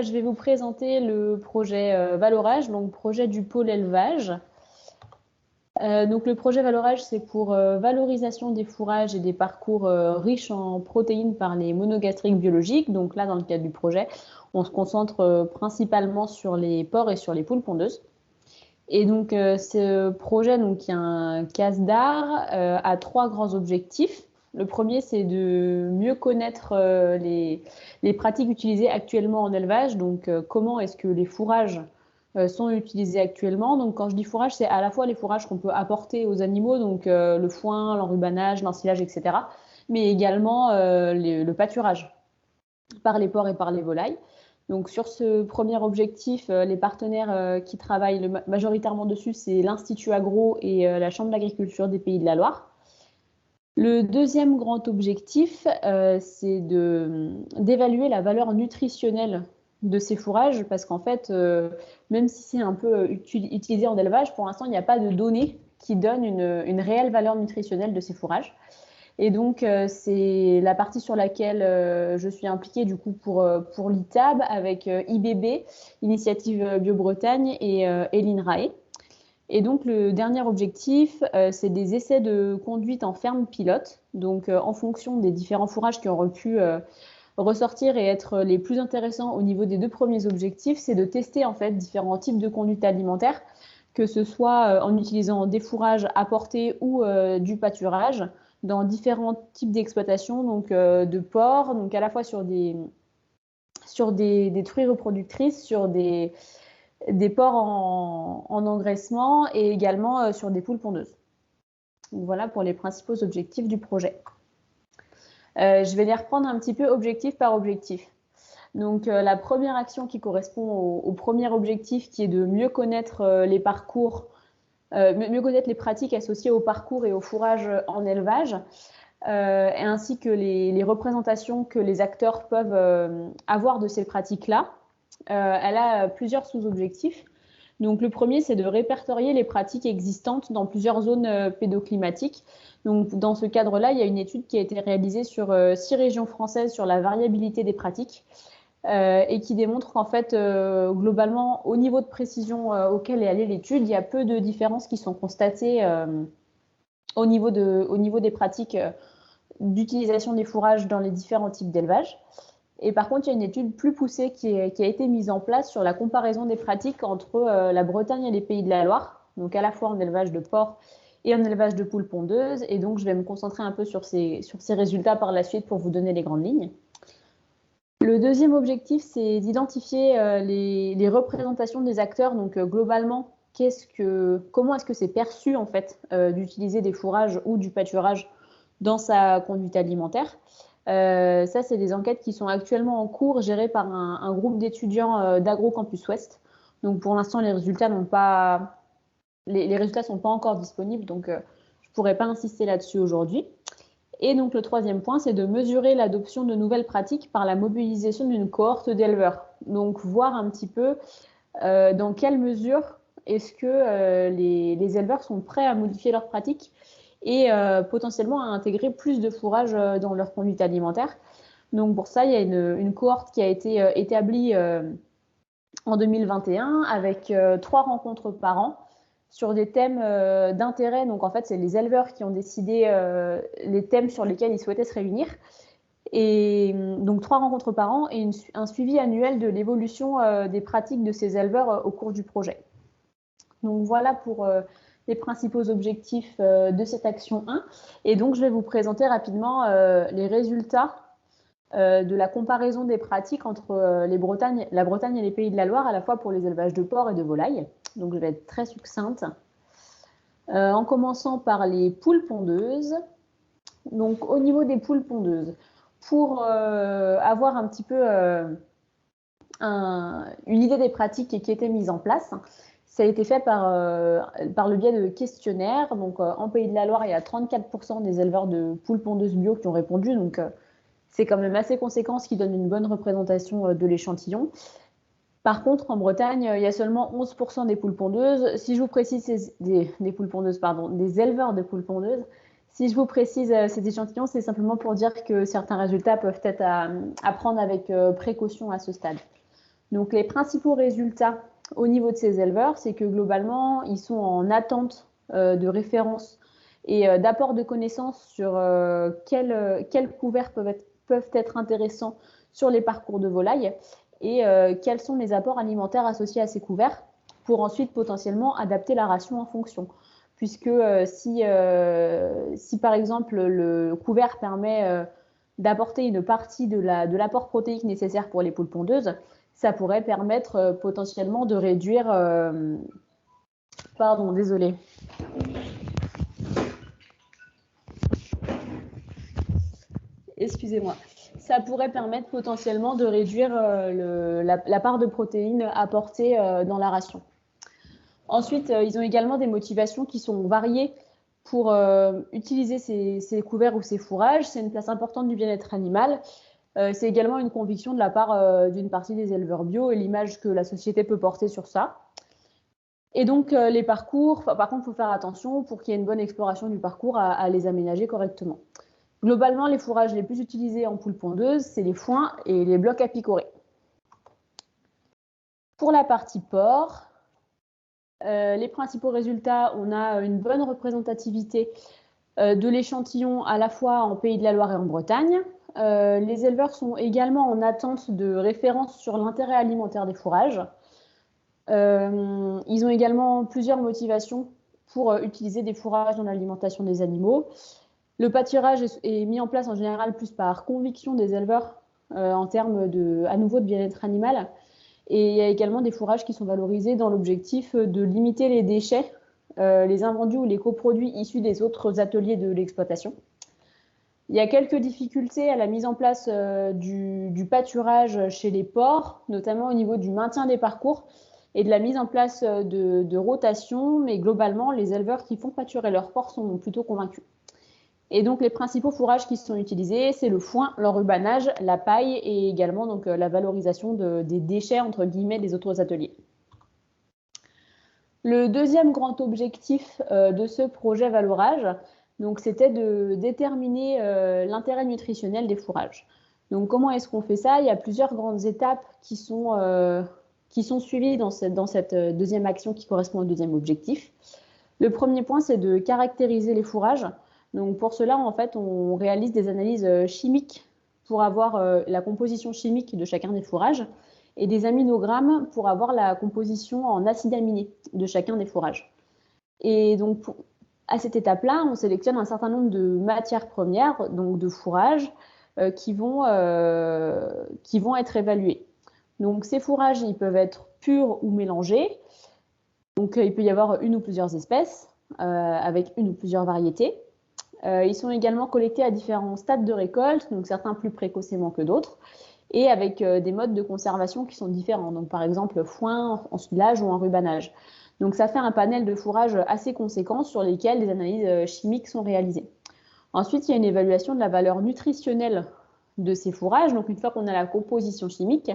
je vais vous présenter le projet Valorage, donc projet du pôle élevage. Donc le projet Valorage, c'est pour valorisation des fourrages et des parcours riches en protéines par les monogastriques biologiques. Donc là, dans le cadre du projet, on se concentre principalement sur les porcs et sur les poules pondeuses. Et donc ce projet, donc, qui est un CASDAR, a trois grands objectifs. Le premier, c'est de mieux connaître les pratiques utilisées actuellement en élevage. Donc comment est-ce que les fourrages sont utilisés actuellement. Donc, quand je dis fourrage, c'est à la fois les fourrages qu'on peut apporter aux animaux, donc le foin, l'enrubanage, l'ensilage, etc., mais également le pâturage par les porcs et par les volailles. Donc, sur ce premier objectif, les partenaires qui travaillent majoritairement dessus, c'est l'Institut Agro et la Chambre d'agriculture des Pays de la Loire. Le deuxième grand objectif, c'est d'évaluer la valeur nutritionnelle de ces fourrages, parce qu'en fait, même si c'est un peu utilisé en élevage, pour l'instant, il n'y a pas de données qui donnent une réelle valeur nutritionnelle de ces fourrages. Et donc, c'est la partie sur laquelle je suis impliquée du coup pour l'ITAB avec IBB, Initiative Bio-Bretagne et l'INRAE. Et donc, le dernier objectif, c'est des essais de conduite en ferme pilote. Donc, en fonction des différents fourrages qui auraient pu ressortir et être les plus intéressants au niveau des deux premiers objectifs, c'est de tester en fait différents types de conduite alimentaire, que ce soit en utilisant des fourrages apportés ou du pâturage dans différents types d'exploitation, donc de porcs, donc à la fois sur des truies reproductrices, sur des porcs en engraissement et également sur des poules pondeuses. Donc, voilà pour les principaux objectifs du projet. Je vais les reprendre un petit peu objectif par objectif. Donc la première action qui correspond au premier objectif, qui est de mieux connaître les parcours, mieux connaître les pratiques associées au parcours et au fourrage en élevage, et ainsi que les représentations que les acteurs peuvent avoir de ces pratiques-là. Elle a plusieurs sous-objectifs. Donc le premier, c'est de répertorier les pratiques existantes dans plusieurs zones pédoclimatiques. Donc dans ce cadre-là, il y a une étude qui a été réalisée sur 6 régions françaises sur la variabilité des pratiques et qui démontre qu'en fait, globalement, au niveau de précision auquel est allée l'étude, il y a peu de différences qui sont constatées au niveau des pratiques d'utilisation des fourrages dans les différents types d'élevage. Et par contre, il y a une étude plus poussée qui a été mise en place sur la comparaison des pratiques entre la Bretagne et les Pays de la Loire, donc à la fois en élevage de porcs et en élevage de poules pondeuses. Et donc, je vais me concentrer un peu sur ces résultats par la suite pour vous donner les grandes lignes. Le deuxième objectif, c'est d'identifier les représentations des acteurs. Donc, globalement, comment est-ce que c'est perçu en fait d'utiliser des fourrages ou du pâturage dans sa conduite alimentaire. Ça, c'est des enquêtes qui sont actuellement en cours, gérées par un groupe d'étudiants d'Agro Campus Ouest. Donc, pour l'instant, les résultats sont pas encore disponibles, donc je ne pourrais pas insister là-dessus aujourd'hui. Et donc, le troisième point, c'est de mesurer l'adoption de nouvelles pratiques par la mobilisation d'une cohorte d'éleveurs. Donc, voir un petit peu dans quelle mesure est-ce que les éleveurs sont prêts à modifier leurs pratiques et potentiellement à intégrer plus de fourrage dans leur conduite alimentaire. Donc pour ça, il y a une cohorte qui a été établie en 2021 avec 3 rencontres par an sur des thèmes d'intérêt. Donc en fait, c'est les éleveurs qui ont décidé les thèmes sur lesquels ils souhaitaient se réunir. Et donc 3 rencontres par an et un suivi annuel de l'évolution des pratiques de ces éleveurs au cours du projet. Donc voilà pour les principaux objectifs de cette action 1. Et donc je vais vous présenter rapidement les résultats de la comparaison des pratiques entre la Bretagne et les Pays de la Loire, à la fois pour les élevages de porcs et de volailles. Donc je vais être très succincte. En commençant par les poules pondeuses. Donc au niveau des poules pondeuses, pour avoir un petit peu une idée des pratiques qui étaient mises en place, ça a été fait par le biais de questionnaires. Donc en Pays de la Loire, il y a 34% des éleveurs de poules pondeuses bio qui ont répondu. Donc c'est quand même assez conséquent, ce qui donne une bonne représentation de l'échantillon. Par contre, en Bretagne, il y a seulement 11% des poules pondeuses. Si je vous précise des poules pondeuses, pardon, des éleveurs de poules pondeuses, si je vous précise cet échantillon, c'est simplement pour dire que certains résultats peuvent être à prendre avec précaution à ce stade. Donc les principaux résultats au niveau de ces éleveurs, c'est que globalement, ils sont en attente de références et d'apport de connaissances sur quels couverts peuvent être intéressants sur les parcours de volailles et quels sont les apports alimentaires associés à ces couverts pour ensuite potentiellement adapter la ration en fonction. Puisque si par exemple le couvert permet d'apporter une partie de l'apport protéique nécessaire pour les poules pondeuses, ça pourrait permettre potentiellement de réduire... pardon, désolé. Excusez-moi. Ça pourrait permettre potentiellement de réduire la part de protéines apportée dans la ration. Ensuite, ils ont également des motivations qui sont variées pour utiliser ces couverts ou ces fourrages. C'est une place importante du bien-être animal. C'est également une conviction de la part d'une partie des éleveurs bio et l'image que la société peut porter sur ça. Et donc, les parcours, par contre, il faut faire attention pour qu'il y ait une bonne exploration du parcours à les aménager correctement. Globalement, les fourrages les plus utilisés en poules pondeuses, c'est les foins et les blocs à picorer. Pour la partie porc, les principaux résultats, on a une bonne représentativité de l'échantillon à la fois en Pays de la Loire et en Bretagne. Les éleveurs sont également en attente de références sur l'intérêt alimentaire des fourrages. Ils ont également plusieurs motivations pour utiliser des fourrages dans l'alimentation des animaux. Le pâturage est mis en place en général plus par conviction des éleveurs en termes à nouveau de bien-être animal. Et il y a également des fourrages qui sont valorisés dans l'objectif de limiter les déchets, les invendus ou les coproduits issus des autres ateliers de l'exploitation. Il y a quelques difficultés à la mise en place du pâturage chez les porcs, notamment au niveau du maintien des parcours et de la mise en place de rotation, mais globalement, les éleveurs qui font pâturer leurs porcs sont plutôt convaincus. Et donc, les principaux fourrages qui sont utilisés, c'est le foin, l'enrubanage, la paille et également donc, la valorisation des déchets, entre guillemets, des autres ateliers. Le deuxième grand objectif de ce projet Valorage, c'était de déterminer l'intérêt nutritionnel des fourrages. Donc, comment est-ce qu'on fait ça? Il y a plusieurs grandes étapes qui sont suivies dans cette deuxième action qui correspond au deuxième objectif. Le premier point, c'est de caractériser les fourrages. Donc pour cela, en fait, on réalise des analyses chimiques pour avoir la composition chimique de chacun des fourrages et des aminogrammes pour avoir la composition en acides aminés de chacun des fourrages. Et donc, à cette étape-là, on sélectionne un certain nombre de matières premières, donc de fourrages, qui vont être évalués. Donc ces fourrages, ils peuvent être purs ou mélangés. Donc il peut y avoir une ou plusieurs espèces avec une ou plusieurs variétés. Ils sont également collectés à différents stades de récolte, donc certains plus précocement que d'autres, et avec des modes de conservation qui sont différents. Donc par exemple, foin, ensilage ou enrubanage. Donc ça fait un panel de fourrage assez conséquent sur lesquels des analyses chimiques sont réalisées. Ensuite, il y a une évaluation de la valeur nutritionnelle de ces fourrages. Donc une fois qu'on a la composition chimique,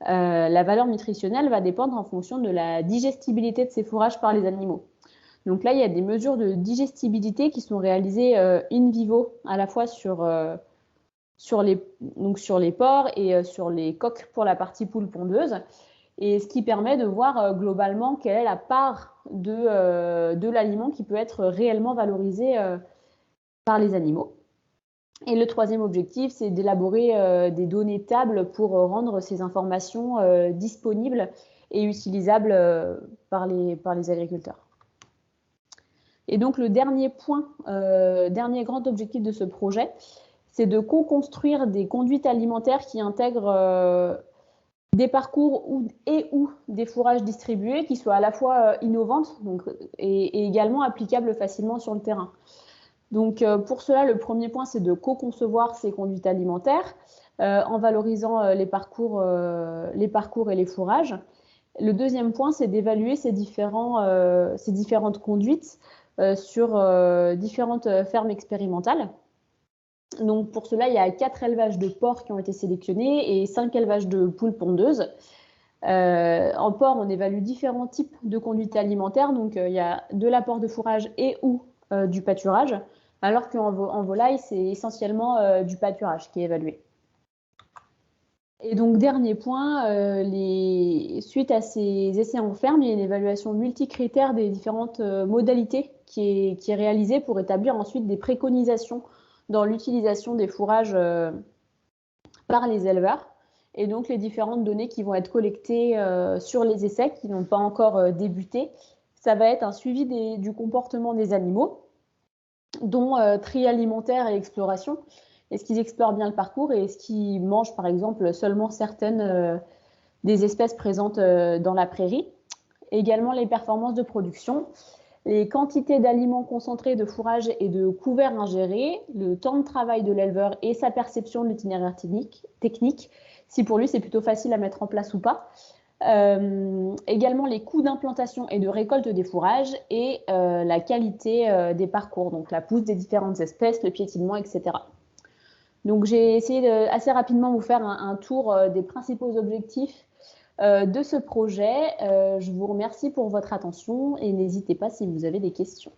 la valeur nutritionnelle va dépendre en fonction de la digestibilité de ces fourrages par les animaux. Donc là, il y a des mesures de digestibilité qui sont réalisées in vivo, à la fois sur les porcs et sur les coqs pour la partie poule pondeuse, et ce qui permet de voir globalement quelle est la part de l'aliment qui peut être réellement valorisé par les animaux. Et le troisième objectif, c'est d'élaborer des données tables pour rendre ces informations disponibles et utilisables par les agriculteurs. Et donc, le dernier point, dernier grand objectif de ce projet, c'est de co-construire des conduites alimentaires qui intègrent des parcours ou des fourrages distribués qui soient à la fois innovantes et également applicables facilement sur le terrain. Donc, pour cela, le premier point, c'est de co-concevoir ces conduites alimentaires en valorisant les parcours et les fourrages. Le deuxième point, c'est d'évaluer ces différentes conduites sur différentes fermes expérimentales. Donc pour cela, il y a 4 élevages de porcs qui ont été sélectionnés et 5 élevages de poules pondeuses. En porc, on évalue différents types de conduites alimentaires. Donc il y a de l'apport de fourrage et ou du pâturage, alors qu'en volaille, c'est essentiellement du pâturage qui est évalué. Et donc, dernier point, suite à ces essais en ferme, il y a une évaluation multicritère des différentes modalités qui est réalisée pour établir ensuite des préconisations dans l'utilisation des fourrages par les éleveurs. Et donc, les différentes données qui vont être collectées sur les essais qui n'ont pas encore débuté, ça va être un suivi du comportement des animaux, dont tri alimentaire et exploration. Est-ce qu'ils explorent bien le parcours et est-ce qu'ils mangent, par exemple, seulement certaines des espèces présentes dans la prairie. Également les performances de production, les quantités d'aliments concentrés, de fourrage et de couverts ingérés, le temps de travail de l'éleveur et sa perception de l'itinéraire technique, si pour lui c'est plutôt facile à mettre en place ou pas. Également les coûts d'implantation et de récolte des fourrages et la qualité des parcours, donc la pousse des différentes espèces, le piétinement, etc. Donc j'ai essayé de assez rapidement vous faire un tour des principaux objectifs de ce projet. Je vous remercie pour votre attention et n'hésitez pas si vous avez des questions.